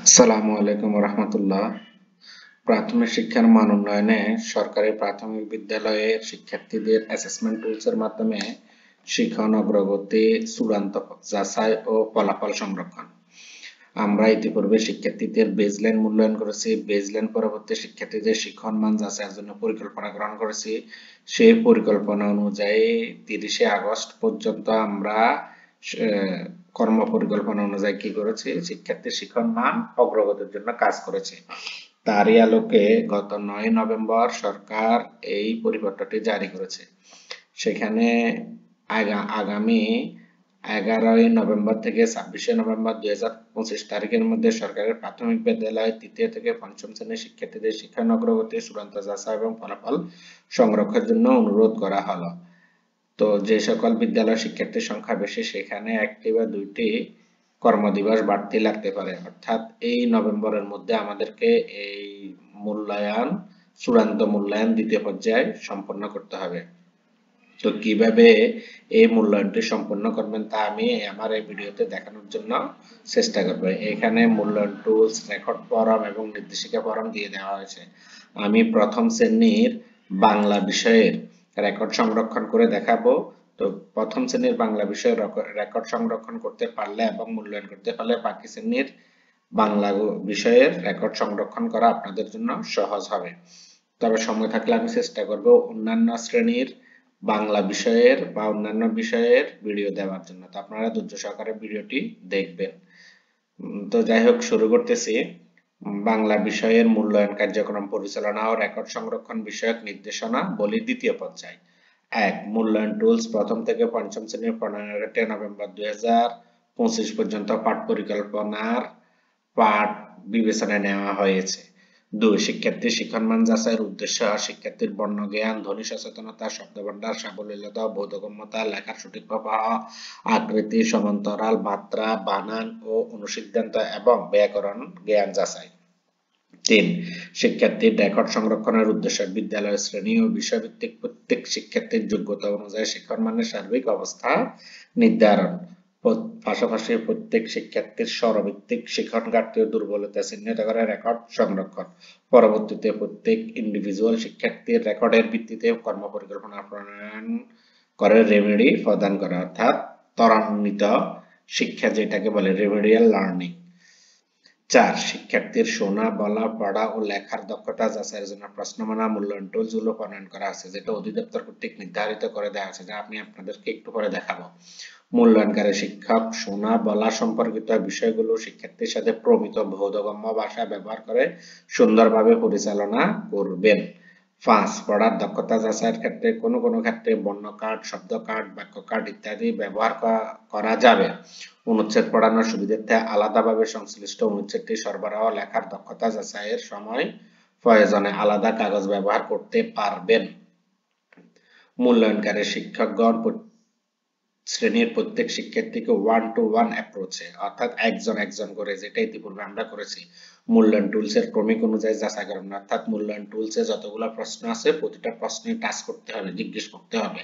আসসালামু আলাইকুম রহমতুল্লাহ। প্রাথমিক শিক্ষার মান উন্নয়নে সরকারি প্রাথমিক বিদ্যালয়ের শিক্ষার্থীদের অ্যাসেসমেন্ট টুলসের মাধ্যমে শিখন অগ্রগতি চূড়ান্ত যাচাই ও ফলাফল সংরক্ষণ। আমরা ইতিপূর্বে শিক্ষার্থীদের বেজলাইন মূল্যায়ন করেছি। বেজলাইন পরবর্তী শিক্ষার্থীদের শিখন মান যাচাইয়ের জন্য পরিকল্পনা গ্রহণ করেছি। সেই পরিকল্পনা অনুযায়ী 30শে আগস্ট পর্যন্ত আমরা কর্ম পরিকল্পনা অনুযায়ী কি করেছি, শিক্ষার্থীর শিখন মান অগ্রগতির জন্য কাজ করেছি। তারই আলোকে গত 9 নভেম্বর সরকার এই পরিপত্রটি জারি করেছে। সেখানে আগামী 11 নভেম্বর থেকে 26 নভেম্বর 2025 তারিখের মধ্যে সরকারের প্রাথমিক বিদ্যালয় তৃতীয় থেকে পঞ্চম শ্রেণীর শিক্ষার্থীদের শিক্ষার অগ্রগতি চূড়ান্ত যাচাই এবং ফলাফল সংরক্ষণের জন্য অনুরোধ করা হলো। তো যে সকল বিদ্যালয় শিক্ষার্থীর সংখ্যা বেশি সেখানে একটি বা দুইটি কর্মদিবস বাড়তি লাগতে পারে, অর্থাৎ এই নভেম্বরের মধ্যে আমাদেরকে এই চূড়ান্ত মূল্যায়ন দ্বিতীয় পর্যায়ে সম্পন্ন করতে হবে। তো কিভাবে এই মূল্যায়নটি সম্পন্ন করবেন তা আমি আমার এই ভিডিওতে দেখানোর জন্য চেষ্টা করব। এখানে মূল্যায়ন টুলস, রেকর্ড ফরম এবং নির্দেশিকা ফরম দিয়ে দেওয়া হয়েছে। আমি প্রথম শ্রেণীর বাংলা বিষয়ের রেকর্ড সংরক্ষণ করে দেখাবো। তো প্রথম শ্রেণীর বাংলা বিষয়ের রেকর্ড সংরক্ষণ করতে পারলে এবং মূল্যায়ন করতে পারলে বাকি শ্রেণীর বাংলা বিষয়ের রেকর্ড সংরক্ষণ করা আপনাদের জন্য সহজ হবে। তবে সময় থাকলে আমি চেষ্টা করব অন্যান্য শ্রেণীর বাংলা বিষয়ের বা অন্যান্য বিষয়ের ভিডিও দেওয়ার জন্য। তো আপনারা ধৈর্য সহকারে ভিডিওটি দেখবেন। তো যাই হোক, শুরু করতেছি। বাংলা বিষয়ের মূল্যায়ন কার্যক্রম পরিচালনা ও রেকর্ড সংরক্ষণ বিষয়ক নির্দেশনা বলি দ্বিতীয় পর্যায়। 1. মূল্যায়ন টুলস প্রথম থেকে পঞ্চম শ্রেণীর 15 নভেম্বর 2025 পর্যন্ত পাঠ পরিকল্পনার পাঠ বিবেচনায় নেওয়া হয়েছে। 2. শিক্ষার্থীর শিক্ষণমান যাচাইয়ের উদ্দেশ্য শিক্ষার্থীর বর্ণজ্ঞান, ধ্বনি সচেতনতা, শব্দভান্ডার, সাবলীলতা, বোধগম্যতা, লেখার সঠিক প্রবাহ, আকৃতি, সমান্তরাল, মাত্রা, বানান ও অনুসিদ্ধান্ত এবং ব্যাকরণ জ্ঞান যাচাই। 3. শিক্ষার্থীর রেকর্ড সংরক্ষণের উদ্দেশ্য বিদ্যালয় শ্রেণী ও বিষয়ভিত্তিক প্রত্যেক শিক্ষার্থীর যোগ্যতা অনুযায়ী শিক্ষণমানের সার্বিক অবস্থা নির্ধারণ। পাশাপাশি প্রত্যেক শিক্ষার্থীর স্বরভিত্তিক শিক্ষণ ঘাটতি ও দুর্বলতা চিহ্নিত করে রেকর্ড সংরক্ষণ। পরবর্তীতে প্রত্যেক ইন্ডিভিজুয়াল শিক্ষার্থীর রেকর্ডের ভিত্তিতে কর্ম পরিকল্পনা প্রণয়ন করে রেমেডি প্রদান করা, অর্থাৎ ত্বরান্বিত শিক্ষা যেটাকে বলে রেমেডিয়াল লার্নিং। 4. শিক্ষার্থীর শোনা, বলা, পড়া ও লেখার দক্ষতা যাচাইয়ের জন্য প্রশ্নমালা মূল্যায়ন টুলস গুলো প্রণয়ন করা আছে, যেটা অধিদপ্তর কর্তৃক নির্ধারিত করে দেওয়া আছে, যা আমি আপনাদেরকে একটু পরে দেখাবো। মূল্যায়নকারী শিক্ষক শোনা, বলা সম্পর্কিত বিষয়গুলো শিক্ষার্থীর সাথে প্রমিত বোধগম্য ভাষা ব্যবহার করে সুন্দরভাবে পরিচালনা করবেন। 5. পড়ার দক্ষতা যাচাইয়ের ক্ষেত্রে কোনো ক্ষেত্রে বর্ণ কার্ড, শব্দ কার্ড, বাক্য কার্ড ইত্যাদি ব্যবহার করা যাবে। অনুচ্ছেদ পড়ানোর সুবিধার্থে আলাদাভাবে সংশ্লিষ্ট অনুচ্ছেদটি সরবরাহ লেখার দক্ষতা যাচাইয়ের সময় প্রয়োজনে আলাদা কাগজ ব্যবহার করতে পারবেন। মূল্যায়নকারী শিক্ষকগণ শ্রেণীর প্রত্যেক শিক্ষার্থীকে 1-to-1 অ্যাপ্রোচে, অর্থাৎ একজন করে, যেটা ইতিপূর্বে আমরা করেছি, মূল্যায়ন টুলসের ক্রমিক অনুযায়ী যাচাই করবেন। অর্থাৎ মূল্যায়ন টুলসে যতগুলো প্রশ্ন আছে প্রতিটা প্রশ্নে টাচ করতে হবে, জিজ্ঞেস করতে হবে।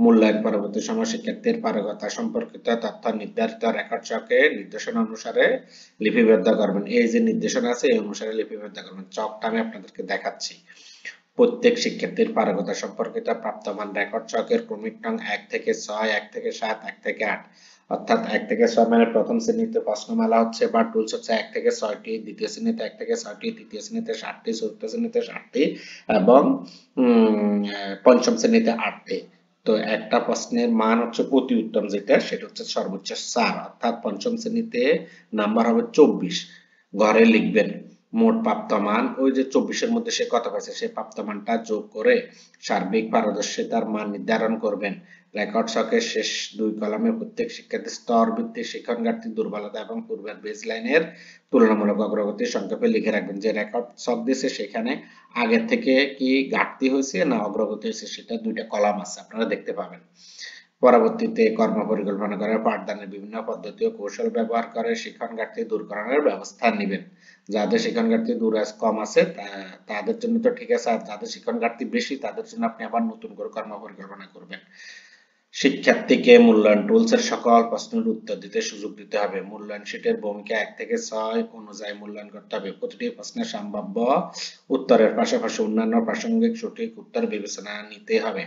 মূল্যায়ন পরবর্তী সময় শিক্ষার্থীর পারগতা সম্পর্কিত তথ্য নির্ধারিত রেকর্ড চকে নির্দেশনা অনুসারে লিপিবদ্ধ করবেন। এই যে নির্দেশনা আছে এই অনুসারে লিপিবদ্ধ করবেন। চকটা আমি আপনাদেরকে দেখাচ্ছি। প্রত্যেক শিক্ষার্থীর পারগতা সম্পর্কিত প্রাপ্তমান রেকর্ড চকের ক্রমিক নং 1 থেকে 6, 1 থেকে 7, 1 থেকে 8, অর্থাৎ 1 থেকে 6 মানে প্রথম শ্রেণীতে প্রশ্নমালা হচ্ছে বা টুলস হচ্ছে 1 থেকে 6টি, দ্বিতীয় শ্রেণীতে 1 থেকে 6টি, তৃতীয় শ্রেণীতে 7টি, চতুর্থ শ্রেণীতে 7টি এবং পঞ্চম শ্রেণীতে 8টি। তো একটা প্রশ্নের মান হচ্ছে অতি উত্তম যেটা, সেটা হচ্ছে সর্বোচ্চ 4, অর্থাৎ পঞ্চম শ্রেণীতে নাম্বার হবে 24। ঘরে লিখবেন মোট প্রাপ্তমান, ওই যে 24-এর মধ্যে সে কত পাইছে সেই প্রাপ্তমানটা যোগ করে সার্বিক পারদর্শিতার মান নির্ধারণ করবেন। রেকর্ড ছকের শেষ 2 কলামে প্রত্যেক শিক্ষার্থীর স্তর ভিত্তিক শিক্ষণ ঘাটতি, দুর্বলতা এবং পূর্বের বেসলাইনের তুলনামূলক অগ্রগতি সংক্ষেপে লিখে রাখবেন। যে রেকর্ড ছক দিয়েছে সেখানে আগে থেকে কি ঘাটতি হয়েছে না অগ্রগতি হয়েছে সেটা 2টা কলাম আছে, আপনারা দেখতে পাবেন। পরবর্তীতে কর্ম পরিকল্পনা করে পাঠদানের বিভিন্ন পদ্ধতি ও কৌশল ব্যবহার করে শিক্ষণ ঘাটতি দূরকরণের ব্যবস্থা নেবেন। যাদের শিক্ষণ ঘাটতি কম আছে তাদের জন্য তো ঠিক আছে, আর যাদের শিক্ষণ ঘাটতি বেশি তাদের জন্য আপনি আবার নতুন করে কর্ম পরিকল্পনা করবেন। শিক্ষার্থীকে মূল্যায়ন টুলসের সকল প্রশ্নের উত্তর দিতে সুযোগ দিতে হবে। মূল্যায়ন শীটের ভূমিকা 1 থেকে 6 অনুযায়ী মূল্যায়ন করতে হবে। প্রতিটি প্রশ্নের সম্ভাব্য উত্তরের পাশাপাশি অন্যান্য প্রাসঙ্গিক সঠিক উত্তর বিবেচনা নিতে হবে।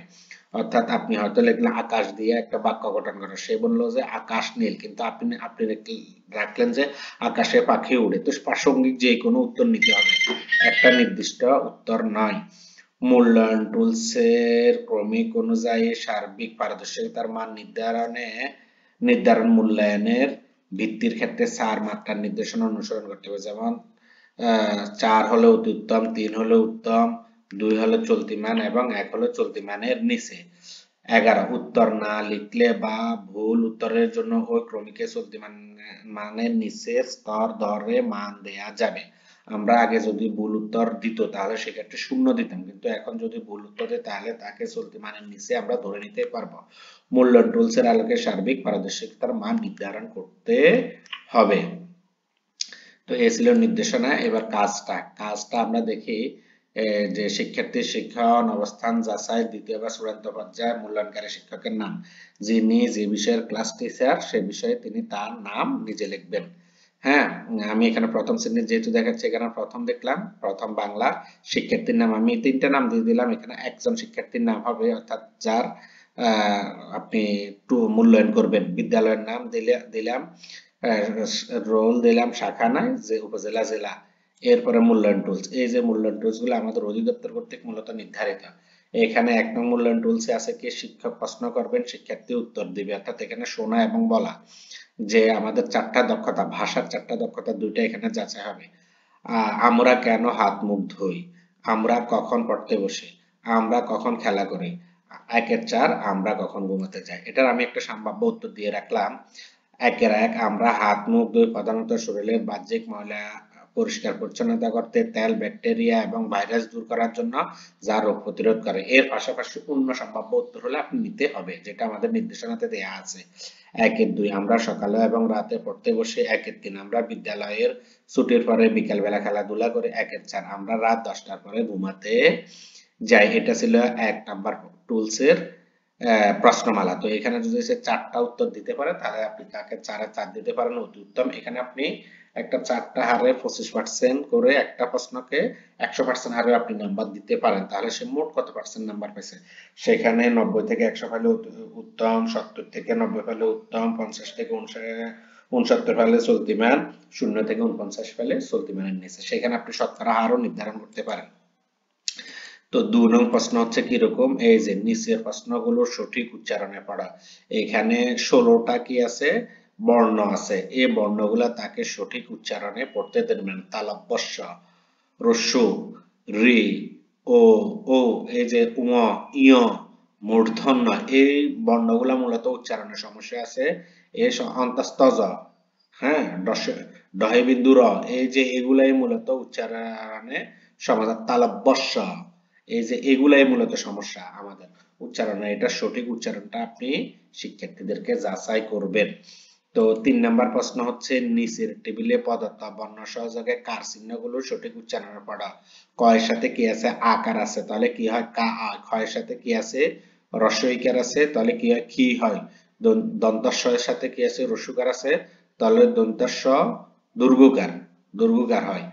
অর্থাৎ আপনি হয়তো লিখলেন আকাশ দিয়ে একটা বাক্য গঠন করো, সে বললো যে আকাশ নীল, কিন্তু আপনি আপনি রাখলেন যে আকাশে পাখি উড়ে। তো প্রাসঙ্গিক যে কোনো উত্তর নিতে হবে, একটা নির্দিষ্ট উত্তর নয়। মূল্যায়ন টুলসের ক্রমিক অনুযায়ী সার্বিক পারদর্শিতার মান নির্ধারণ মূল্যায়নের ভিত্তির ক্ষেত্রে 4 মাত্রার নির্দেশনা অনুসরণ করতে হবে। যেমন 4 হলো অতি উত্তম, 3 হলো উত্তম, 2 হলো চলতি মান এবং 1 হলো চলতি মানের নিচে। 11 উত্তর না লিখলে বা ভুল উত্তরের জন্য ওই ক্রমিকে চলতি মানের নিচে স্তর ধরে মান দেয়া যাবে। আমরা আগে যদি ভুল উত্তর দিত তাহলে সেক্ষেত্রে 0 দিতাম, কিন্তু এখন যদি ভুল উত্তর দেয় তাহলে তাকে চলতি মানের নিচে আমরা ধরে নিতে পারবো। মূল্যায়ন টুলসের আলোকে সার্বিক পারদর্শিতার মান নির্ধারণ করতে হবে। তো এই ছিল নির্দেশনা। এবার কাজটা আমরা দেখি যে শিক্ষার্থীর শিক্ষণ অবস্থান যাচাই দ্বিতীয় বা চূড়ান্ত পর্যায়ে মূল্যায়নকারী শিক্ষকের নাম, যিনি যে বিষয়ের ক্লাস টিচার সে বিষয়ে তিনি তার নাম নিজে লিখবেন। হ্যাঁ, আমি এখানে প্রথম শ্রেণীর যেহেতু দেখাচ্ছে, এখানে প্রথম দেখলাম প্রথম বাংলা শিক্ষার্থীর নাম আমি 3টে নাম দিয়ে দিলাম। এখানে একজন শিক্ষার্থীর নাম হবে, অর্থাৎ যার আপনি মূল্যায়ন করবেন। বিদ্যালয়ের নাম দিলাম, রোল দিলাম শাখা নাই, যে উপজেলা জেলা। এরপরে মূল্যায়ন টুলস, এই যে মূল্যায়ন টুলস গুলো আমাদের অধিদপ্তর কর্তৃক মূলত নির্ধারিত। এখানে 1 নং মূল্যায়ন টুলসে আছে কি শিক্ষক প্রশ্ন করবেন, শিক্ষার্থী উত্তর দিবে। অর্থাৎ এখানে শোনা এবং বলা, যে আমাদের 4টা দক্ষতা, ভাষার 4টা দক্ষতা 2টা এখানে যাচাই হবে। আমরা কেন হাত মুখ ধুই, আমরা কখন পড়তে বসি, আমরা কখন খেলা করি, 1-এর 4 আমরা কখন ঘুমাতে যাই। এটার আমি একটা সম্ভাব্য উত্তর দিয়ে রাখলাম। 1-এর 1 আমরা হাত মুখ ধুই প্রধানত শরীরের বাহ্যিক ময়লা পরিষ্কার পরিচ্ছন্নতা করতে, তেল, ব্যাকটেরিয়া এবং ভাইরাস দূর করার জন্য, যা রোগ প্রতিরোধ করে। এর পাশাপাশি অন্য সম্ভাব্য উত্তর হলে আপনি নিতে হবে, যেটা আমাদের নির্দেশনাতে দেয়া আছে। 1-এর 2 আমরা সকালে এবং রাতে পড়তে বসি। 1-এর 3 আমরা বিদ্যালয়ের ছুটির পরে বিকাল বেলা খেলাধুলা করি। 1-এর 4 আমরা রাত 10টার পরে ঘুমাতে যাই। এটা ছিল 1 নাম্বার টুলসের প্রশ্নমালা। তো এখানে যদি সে 4টা উত্তর দিতে পারে তাহলে আপনি তাকে 4-এ 4 দিতে পারেন, অতি উত্তম। এখানে আপনি একটা 4টা হারে 25% করে একটা প্রশ্নকে 100% হারে আপনি নাম্বার দিতে পারেন, তাহলে সে মোট কত পার্সেন্ট নাম্বার পেয়েছে। সেখানে 90 থেকে 100 পেলে উত্তম, 70 থেকে 90 পেলে উত্তম, 50 থেকে 69 পেলে চলতি মান, 0 থেকে 49 পেলে চলতি মানের নিচে। সেখানে আপনি শতকরা হারও নির্ধারণ করতে পারেন। তো 2 নং প্রশ্ন হচ্ছে কি রকম, এই যে নিচের প্রশ্নগুলো সঠিক উচ্চারণে পড়া। এখানে 16টা কি আছে, বর্ণ আছে। এই বর্ণগুলা তাকে সঠিক উচ্চারণে পড়তে দেবেন। তালব্য শ, হ্রস্ব, ঋ, ও, ও, এই যে উম, ইয়, মূর্ধন্য, এই বর্ণগুলা মূলত উচ্চারণে সমস্যা আছে। এই অন্তস্থ জ, হ্যাঁ, ডহে বিন্দু র, এই যে এগুলাই মূলত উচ্চারণে সমস্যা। তালব্য শ, এই যে এগুলাই মূলত সমস্যা আমাদের উচ্চারণে। এটা সঠিক উচ্চারণটা আপনি শিক্ষার্থীদেরকে যাচাই করবেন। তো 3 নাম্বার প্রশ্ন হচ্ছে নিচের টেবিলে প্রদত্ত বর্ণ সহযোগে কার চিহ্নগুলো সঠিক উচ্চারণে পড়া। ক এর সাথে কি আছে, আকার আছে, তাহলে কি হয় কা আ। খ এর সাথে কি আছে, হ্রস্বইকার আছে, তাহলে কি হয় কি হয়। দন্তস্ব এর সাথে কি আছে, রস্যকার আছে, তাহলে দন্তস্ব দীর্ঘকার হয়।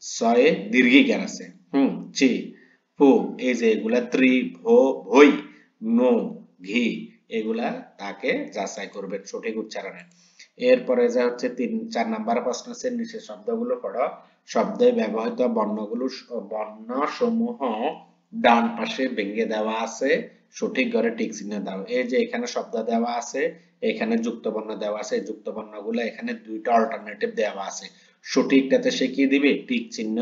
ছয়ে দীর্ঘিকার আছে, চি, পু, এই যে এগুলা ত্রি, ভো, ভই, নো, ঘি, এগুলা তাকে যাচাই করবেন সঠিক উচ্চারণে। এরপরে যা হচ্ছে 4 নাম্বার প্রশ্ন হচ্ছে নিচের শব্দগুলো পড়ো। শব্দে ব্যবহৃত বর্ণ সমূহ ডান পাশে ভেঙে দেওয়া আছে, সঠিক ঘরে টিক চিহ্ন দাও। এই যে এখানে শব্দ দেওয়া আছে, এখানে যুক্ত বর্ণ দেওয়া আছে, এই যুক্ত বর্ণগুলো এখানে 2টা অল্টারনেটিভ দেওয়া আছে। সঠিকটাতে সে কি দিবে, টিক চিহ্ন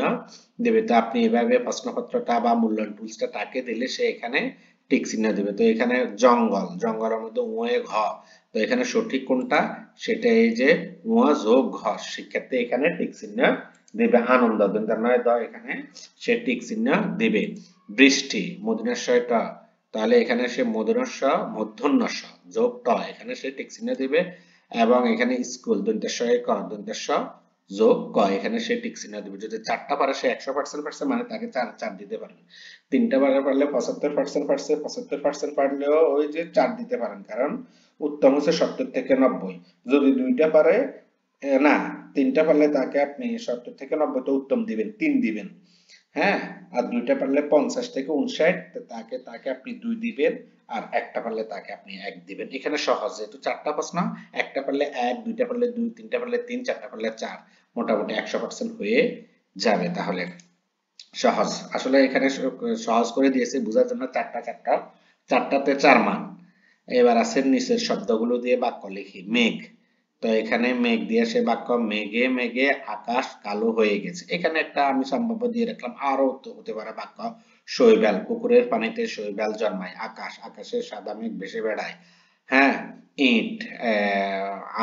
দিবে। তো আপনি এভাবে প্রশ্নপত্রটা বা মূল্যায়ন টুলসটা তাকে দিলে সে এখানে টিক চিহ্ন দিবে। তো এখানে জঙ্গল, জঙ্গলের মধ্যে উয়ে ঘ, তো এখানে সঠিক কোনটা, সেটা এই যে উয়া যোগ ঘ, শিক্ষার্থী এখানে টিক চিহ্ন দিবে। আনন্দ, নয় দ, এখানে সে টিক চিহ্ন দিবে। বৃষ্টি, মূর্ধন্য ট, তাহলে এখানে সে মূর্ধন্য ষ যোগ ট, এখানে সে টিক চিহ্ন দিবে। এবং এখানে স্কুল, ক, যোগ ক, এখানে সে টিক চিহ্ন দিবে। যদি 4টা পারে সে 100% পারছে, মানে তাকে 4 দিতে পারবেন। 3টা পারলে 75% পারছে, 75% পারলেও ওই যে 4 দিতে পারেন, কারণ উত্তম হচ্ছে 70 থেকে 90। যদি 2টা পারে না, 3টা পারলে তাকে আপনি 70 থেকে 90 তো উত্তম দিবেন, 3 দিবেন। হ্যাঁ, আর 2টা পারলে 50 থেকে 59, তাকে তাকে আপনি 2 দিবেন, আর একটা পারলে তাকে আপনি 1 দিবেন। এখানে সহজ, যেহেতু 4টা প্রশ্ন, একটা পারলে 1, 2টা পারলে 2, 3টা পারলে 3, 4টা পারলে 4, মোটামুটি 100% হয়ে যাবে। তাহলে সহজ, আসলে এখানে সহজ করে দিয়েছে বোঝার জন্য। 4টাতে 4 মান। এবার আছে নিচের শব্দগুলো দিয়ে বাক্য লিখি। মেঘ, তো এখানে মেঘ দিয়ে সে বাক্য, মেঘে মেঘে আকাশ কালো হয়ে গেছে। এখানে একটা আমি সম্ভাব্য দিয়ে রাখলাম, আরো তো হতে পারে বাক্য। শৈবাল, পুকুরের পানিতে শৈবাল জন্মায়। আকাশ, আকাশে সাদা মেঘ ভেসে বেড়ায়। হ্যাঁ, ইট,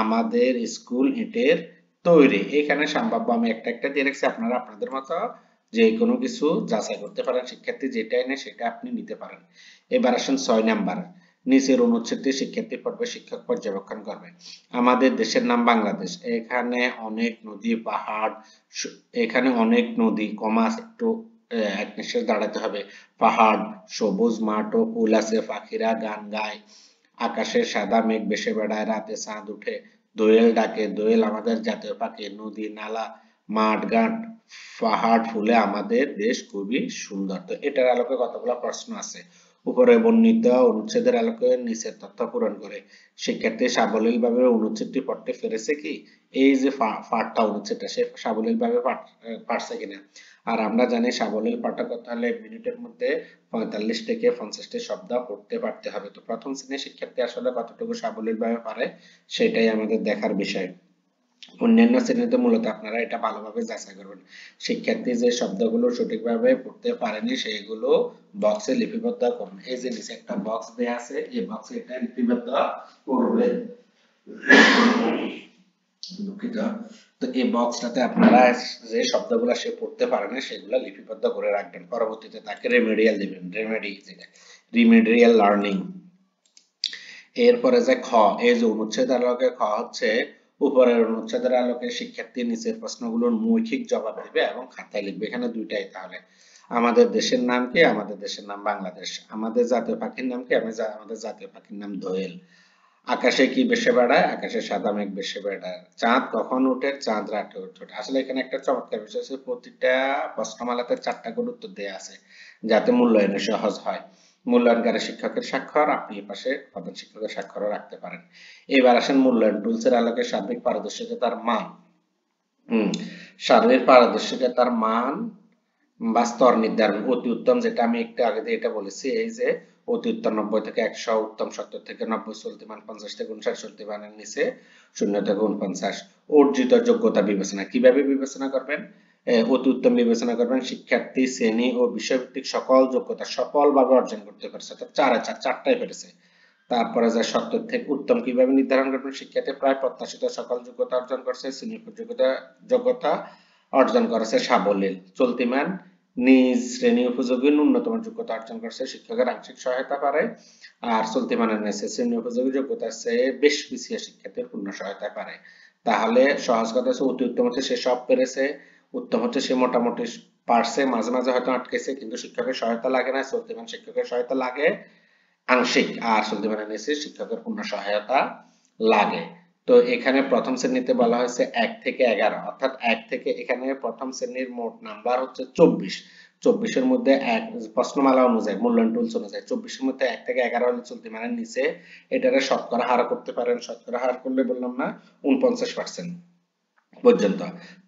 আমাদের স্কুল ইটের তৈরি। এখানে সম্ভাব্য আমি একটা একটা দিয়ে রাখছি, আপনারা আপনাদের মতো যে কোনো কিছু যাচাই করতে পারেন। শিক্ষার্থী যেটা এনে সেটা আপনি নিতে পারেন। এবার আসেন 6 নাম্বার। নিচের অনুচ্ছেদটি শিক্ষার্থী পড়বে, শিক্ষক পর্যবেক্ষণ করবে। আমাদের দেশের নাম বাংলাদেশ। এখানে অনেক নদী, পাহাড়, এখানে অনেক নদী, কমা একটু এক নিঃশ্বাস দাঁড়াতে হবে। পাহাড়, সবুজ মাঠ ও ফুল আছে, পাখিরা গান গায়, আকাশে সাদা মেঘ ভেসে বেড়ায়, রাতে চাঁদ উঠে, দোয়েল ডাকে, দোয়েল আমাদের জাতীয় পাখি, নদী, নালা, মাঠ ঘাট, পাহাড় ফুলে আমাদের দেশ খুবই সুন্দর। তো এটার আলোকে কতগুলো প্রশ্ন আছে। উপরে বর্ণিত অনুচ্ছেদের আলোকে নিচের তথ্য পূরণ করে। শিক্ষার্থী সাবলীলভাবে অনুচ্ছেদটি পড়তে পেরেছে কি? এই যে পাঠটা, অনুচ্ছেদটা, সে সাবলীলভাবে পারছে কিনা। আর আমরা জানি সাবলীল পাঠক করতে হলে মিনিটের মধ্যে 45 থেকে 50টি শব্দ পড়তে পারতে হবে। তো প্রথম শ্রেণীর শিক্ষার্থী আসলে কতটুকু সাবলীলভাবে পারে সেটাই আমাদের দেখার বিষয়। অন্যান্য শ্রেণীতে মূলত আপনারা এটা ভালোভাবে যাচাই করবেন। শিক্ষার্থী যে শব্দগুলো সঠিকভাবে পড়তে পারেনি সেগুলো বক্সে লিপিবদ্ধ করুন। এই যে নিচে একটা বক্স দেয়া আছে, এই বক্সে এটা লিপিবদ্ধ করবেন। দুঃখিত। তো এই বক্সটাতে আপনারা যে শব্দগুলো সে পড়তে পারে না সেগুলো লিপিবদ্ধ করে রাখবেন। পরবর্তীতে তাকে রেমেডিয়াল দিবেন। Remedial learning. এরপরে যে খ, এই যে অনুচ্ছেদের আলোকে খ হচ্ছে উপরের অনুচ্ছেদের আলোকে শিক্ষার্থী নিচের প্রশ্নগুলোর মৌখিক জবাব দিবে এবং খাতায় লিখবে। এখানে দুইটাই তাহলে। আমাদের দেশের নাম কি? আমাদের দেশের নাম বাংলাদেশ। আমাদের জাতীয় পাখির নাম কি? আমাদের জাতীয় পাখির নাম দোয়েল। আকাশে কি ভেসে বেড়ায়? আকাশে সাদা মেঘ ভেসে বেড়ায়। চাঁদ কখন ওঠে? চাঁদ রাতে ওঠে। আসলে এখানে একটা চমৎকার বিষয় আছে, প্রতিটা প্রশ্নমালাতে 4টা করে উত্তর দেয়া আছে, যাতে মূল্যায়নে সহজ হয়। মূল্যায়নকারী শিক্ষকের স্বাক্ষর, আপনি এপাশে প্রধান শিক্ষকের স্বাক্ষরও রাখতে পারেন। এবার আসেন মূল্যায়ন টুলসের আলোকে সার্বিক পারদর্শিতার মান। সার্বিক পারদর্শিতার মান বা স্তর নির্ধারণ। অতি উত্তম, যেটা আমি একটু আগে দিয়ে এটা বলেছি, এই যে অতি উত্তম 90 থেকে 100, উত্তম 70 থেকে 90, চলতিমান 50 থেকে 59, চলতিমানের নিচে 0 থেকে 49। অর্জিত যোগ্যতা বিবেচনা কিভাবে বিবেচনা করবেন? অতি উত্তম বিবেচনা করবেন শিক্ষার্থী শ্রেণী ও বিষয়ভিত্তিক সকল যোগ্যতা সফলভাবে অর্জন করতে পারছে, অর্থাৎ 4টাই পেরেছে। তারপরে যে 70 থেকে উত্তম কিভাবে নির্ধারণ করবেন? শিক্ষার্থী প্রায় প্রত্যাশিত সকল যোগ্যতা অর্জন করছে, শ্রেণী যোগ্যতা অর্জন করেছে সাবলীল। চলতিমান নিজ শ্রেণী উপযোগী ন্যূনতম যোগ্যতা অর্জন করছে, শিক্ষকের আংশিক সহায়তা পারে। আর চলতিমানের নিচে শ্রেণী উপযোগী যোগ্যতার চেয়ে বেশ পিছিয়ে শিক্ষার্থীর পূর্ণ সহায়তা পারে। তাহলে সহজ কথা হচ্ছে, অতি উত্তম হচ্ছে সে সব পেরেছে, উত্তম হচ্ছে সে মোটামুটি পারছে, মাঝে মাঝে হয়তো আটকেছে, কিন্তু শিক্ষকের সহায়তা লাগে না। চলতিমান শিক্ষকের সহায়তা লাগে আংশিক, আর চলতিমানের নিচে শিক্ষকের পূর্ণ সহায়তা লাগে। তো এখানে প্রথম শ্রেণীতে বলা হয়েছে 1 থেকে 11, অর্থাৎ 1 থেকে, এখানে প্রথম শ্রেণীর মোট নাম্বার হচ্ছে 24। 24 এর মধ্যে এক প্রশ্নমালা অনুযায়ী, মূল্যায়ন টুলস অনুযায়ী 24 এর মধ্যে 1 থেকে 11 হলে চলতিমানের নিচে। এটারে শতকরা হার করতে পারেন, শতকরা হার করলে বললাম না 49% পর্যন্ত।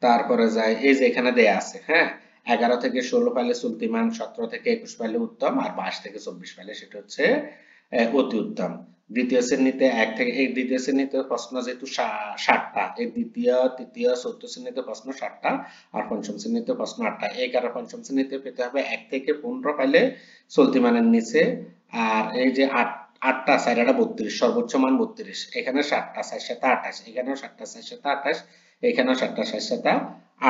তারপরে যায় এই যে এখানে দেয়া আছে, হ্যাঁ, 11 থেকে 16 পাইলে চলতিমান, 17 থেকে 21 পাইলে উত্তম, আর 22 থেকে 24 পাইলে সেটা হচ্ছে অতি উত্তম। দ্বিতীয় শ্রেণীতে প্রশ্ন যেহেতু 60টা, এই দ্বিতীয়, তৃতীয়, চতুর্থ শ্রেণীতে প্রশ্ন 60টা, আর পঞ্চম শ্রেণীতে প্রশ্ন 8টা। এই কারণে পঞ্চম শ্রেণীতে পেতে হবে 1 থেকে 15 পাইলে চলতিমানের নিচে। আর এই যে 8টা 4টা 32, সর্বোচ্চ মান 32। এখানে 7টা 4 7 28, এখানেও 7টা 4 7 28, এখানেও 7টা 4 7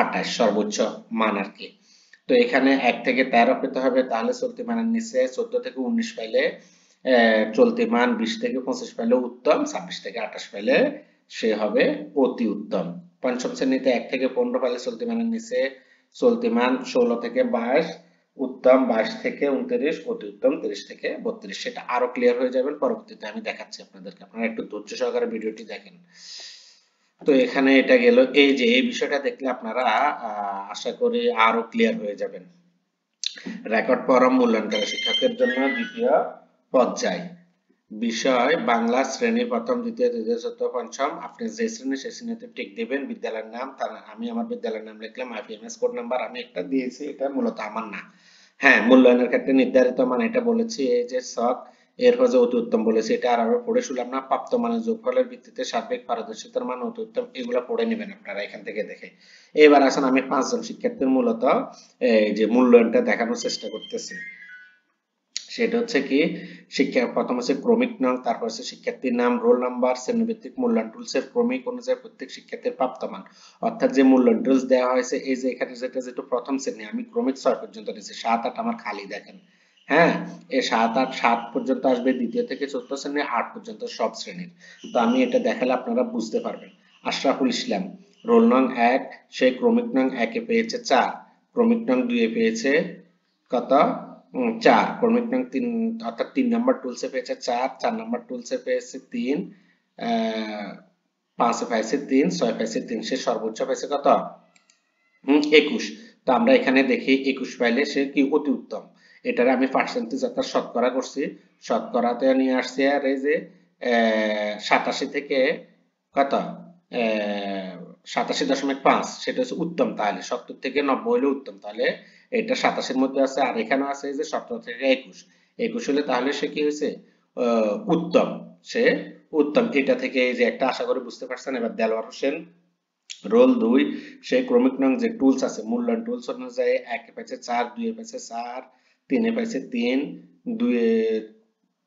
28 সর্বোচ্চ মান আর কি। তো এখানে 1 থেকে 13 পেতে হবে, তাহলে চলতি মানের নিচে। 14 থেকে 19 পাইলে চলতি মান, 20 থেকে 25 পাইলে উত্তম, 26 থেকে 28 পাইলে সে হবে অতি উত্তম। পঞ্চম শ্রেণীতে 1 থেকে 15 পাইলে চলতি মানের নিচে, চলতি মান 16 থেকে 22, উত্তম 22 থেকে 29, অতি উত্তম 30 থেকে 32। সেটা আরো ক্লিয়ার হয়ে যাবেন পরবর্তীতে আমি দেখাচ্ছি আপনাদেরকে, আপনারা একটু ধৈর্য সহকারে ভিডিওটি দেখেন। তো এখানে এটা গেল, এই যে এই বিষয়টা দেখলে আপনারা আশা করি আরো ক্লিয়ার হয়ে যাবেন। রেকর্ড ফরম মূল্যায়নকারী শিক্ষকের জন্য দ্বিতীয় পর্যায় বিষয় বাংলা শ্রেণী প্রথম, দ্বিতীয়, তৃতীয়, চতুর্থ, পঞ্চম। আপনি যে শ্রেণী সেই শ্রেণীতে টিক দিবেন, বিদ্যালয়ের নাম, তার আমি আমার বিদ্যালয়ের নাম লিখলাম, আইপিএমএস কোড নাম্বার আমি একটা দিয়েছি, এটা মূলত আমার না। হ্যাঁ, মূল্যায়নের ক্ষেত্রে নির্ধারিত মান এটা বলেছি, এই যে ছক, এরপর যে অতি উত্তম বলেছি, এটা আর পড়ে শুনলাম না। প্রাপ্ত মানের যোগফলের ভিত্তিতে সার্বিক পারদর্শিতার মান অতি উত্তম, এগুলো পড়ে নেবেন আপনারা এখান থেকে দেখে। এবার আসেন, আমি 5 জন শিক্ষার্থীর মূলত এই যে মূল্যায়নটা দেখানোর চেষ্টা করতেছি। সেটা হচ্ছে কি, শিক্ষা প্রথম হচ্ছে ক্রমিক নং, তারপর হচ্ছে শিক্ষার্থীর নাম, রোল নাম্বার, শ্রেণীভিত্তিক মূল্যায়ন টুলস এর ক্রমিক অনুযায়ী প্রত্যেক শিক্ষার্থীর প্রাপ্তমান, অর্থাৎ যে মূল্যায়ন টুলস দেওয়া হয়েছে, এই যে এখানে যেটা প্রথম শ্রেণী, আমি ক্রমিক 6 পর্যন্ত দিয়েছি, 7 8 আমার খালি দেখেন। হ্যাঁ, এই 7 8 7 পর্যন্ত আসবে দ্বিতীয় থেকে চতুর্থ শ্রেণী, 8 পর্যন্ত সব শ্রেণীর। তো আমি এটা দেখালে আপনারা বুঝতে পারবেন। আশরাফুল ইসলাম, রোল নং 1, সে ক্রমিক নং 1 এ পেয়েছে 4, ক্রমিক নং 2 এ পেয়েছে কত, 4, ক্রমিক নং 3 অর্থাৎ 3 নাম্বার টুলসে পেয়েছে 4, 4 নাম্বার টুলসে পেয়েছে 3, 5 এ পাইছে 3, 6 পাইছে 3, সে সর্বোচ্চ পাইছে কত, 21। তো আমরা এখানে দেখি 21 পাইলে সে কি অতি উত্তম, এটার আমি পার্সেন্টেজ অর্থাৎ শতকরা করছি, শতকরাতে নিয়ে আসছি আর এই যে 87 থেকে কত, 87.5, সেটা হচ্ছে উত্তম। তাহলে 70 থেকে 90 হলে উত্তম, তাহলে এটা 87 এর মধ্যে আছে। আর এখানে আছে এই যে 17 থেকে 21, 21 হলে তাহলে সে কি হয়েছে, উত্তম, সে উত্তম। এটা থেকে এই যে একটা আশা করি বুঝতে পারছেন। এবার দেলোয়ার হোসেন, রোল 2, সে ক্রমিক নং যে টুলস আছে মূল্যায়ন টুলস অনুযায়ী 1 এ পাইছে 4, 2 এ পাইছে 4, 3 এ পাইছে 3, 2 এ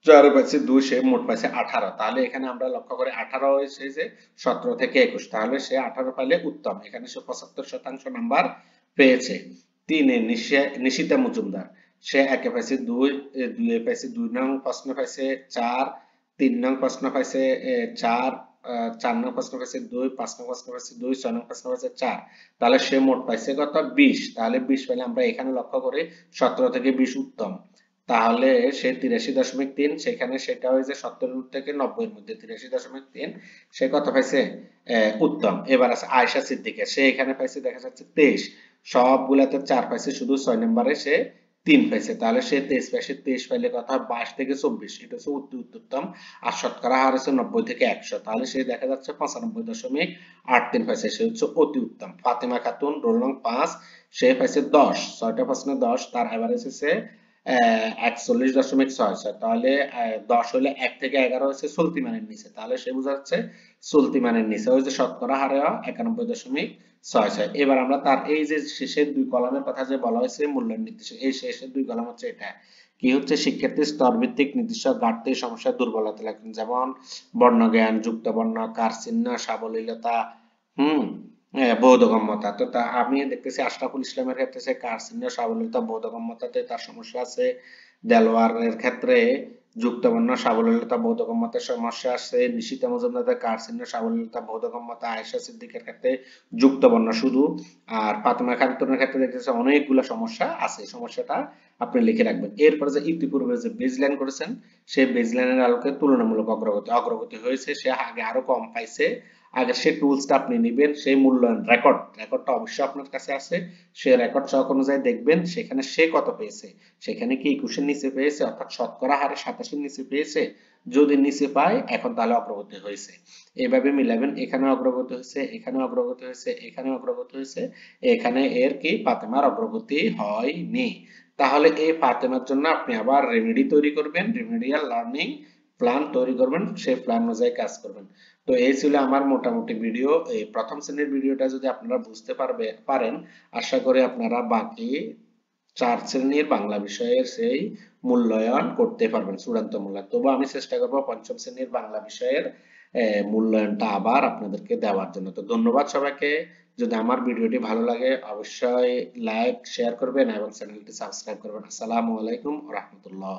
4 এ পাইছে 2, সে মোট পাইছে 18। তাহলে এখানে আমরা লক্ষ্য করি 18 হয়েছে যে 17 থেকে 21, তাহলে সে 18 পাইলে উত্তম, এখানে সে 75% নাম্বার পেয়েছে। 3 এ নিশিতা মজুমদার, সে 1 এ পাইছে 2, 2 এ পাইছে 2 নং প্রশ্নে পাইছে 4, 3 নং প্রশ্ন পাইছে 4, 4 নং প্রশ্ন পাইছে 2, 5 নং প্রশ্ন পাইছে 2, 6 নং প্রশ্ন পাইছে 4, তাহলে সে মোট পাইছে কত, 20। তাহলে 20 পাইলে আমরা এখানে লক্ষ্য করি 17 থেকে 20 উত্তম, তাহলে সে 83.3, সেখানে সেটা হয়েছে 70 থেকে 90 এর মধ্যে 83.3, সে কত পাইছে, উত্তম। এবার আছে আয়েশা সিদ্দিকা, সে এখানে পাইছে দেখা যাচ্ছে 23, সবগুলাতে 4 পাইছে, শুধু 6 নম্বরে সে 3 পাইছে, তাহলে সে 23 পাইছে। 23 পাইলে কথা 22 থেকে 24, এটা হচ্ছে উত্তম। আর শতকরা হার হচ্ছে 90 থেকে 100, তাহলে সে দেখা যাচ্ছে 95.83 পাইছে, সে হচ্ছে অতি উত্তম। ফাতেমা খাতুন, রোল নং 5, সে পাইছে 10, 6টা প্রশ্নে 10, তার এভারেজ হচ্ছে 41.66, তাহলে 10 হলে 1 থেকে 11 হচ্ছে চলতি মানের নিচে, তাহলে সে বোঝাচ্ছে চলতি মানের নিচে, ওই যে শতকরা হারে 91.66। এবার আমরা তার এই যে শেষের 2 কলামের কথা যে বলা হয়েছে মূল্যায়ন নির্দেশক, এই শেষের 2 কলাম হচ্ছে এটা কি হচ্ছে, শিক্ষার্থীর স্তর ভিত্তিক নির্দিষ্ট ঘাটতি, সমস্যা, দুর্বলতা লেখেন, যেমন বর্ণজ্ঞান, যুক্ত বর্ণ, কার চিহ্ন, সাবলীলতা, বোধগম্যতা। তো তা আমি দেখতেছি আশরাফুল ইসলামের ক্ষেত্রে সে কার চিহ্ন, সাবলীলতা, বোধগম্যতাতে তার সমস্যা আছে। দেলোয়ারের ক্ষেত্রে যুক্ত বর্ণ, সাবলীলতা, বোধগম্যতার সমস্যা আছে। নিশিতা মজুমদারের কার চিহ্ন, সাবলীলতা, বোধগম্যতা। আয়েশা সিদ্দিকের ক্ষেত্রে যুক্ত বর্ণ শুধু। আর ফাতেমা খাতুনের ক্ষেত্রে দেখতেছি অনেকগুলো সমস্যা আছে, সমস্যাটা আপনি লিখে রাখবেন। এরপরে যে ইতিপূর্বে যে বেজলাইন করেছেন, সেই বেজলাইনের আলোকে তুলনামূলক অগ্রগতি হয়েছে, সে আগে আরো কম পাইছে, আগে সে টুলসটা আপনি নেবেন, সেই মূল্যায়ন রেকর্ডটা অবশ্যই আপনার কাছে আছে, সে রেকর্ড ছক অনুযায়ী দেখবেন সেখানে সে কত পেয়েছে, সেখানে কি 21 এর নিচে পেয়েছে, অর্থাৎ শতকরা হারে 27 এর নিচে পেয়েছে, যদি নিচে পায় এখন তাহলে অগ্রগতি হয়েছে। এভাবে মিলাবেন, এখানে অগ্রগতি হয়েছে, এখানে অগ্রগতি হয়েছে, এখানে অগ্রগতি হয়েছে, এখানে এর কি ফাতেমার অগ্রগতি হয়নি। তাহলে এই ফাতেমার জন্য আপনি আবার রেমেডি তৈরি করবেন, রেমেডিয়াল লার্নিং প্ল্যান তৈরি করবেন, সেই প্ল্যান অনুযায়ী কাজ করবেন। তো এই ছিল আমার মোটামুটি ভিডিও। এই প্রথম শ্রেণীর ভিডিওটা যদি আপনারা বুঝতে পারেন, আশা করি আপনারা বাকি 4 শ্রেণীর বাংলা বিষয়ের সেই মূল্যায়ন করতে পারবেন, চূড়ান্ত মূল্যায়ন। তবু আমি চেষ্টা করব পঞ্চম শ্রেণীর বাংলা বিষয়ের মূল্যায়নটা আবার আপনাদেরকে দেওয়ার জন্য। তো ধন্যবাদ সবাইকে। যদি আমার ভিডিওটি ভালো লাগে অবশ্যই লাইক শেয়ার করবেন এবং চ্যানেলটি সাবস্ক্রাইব করবেন। আসসালামু আলাইকুম ওয়া রাহমাতুল্লাহ।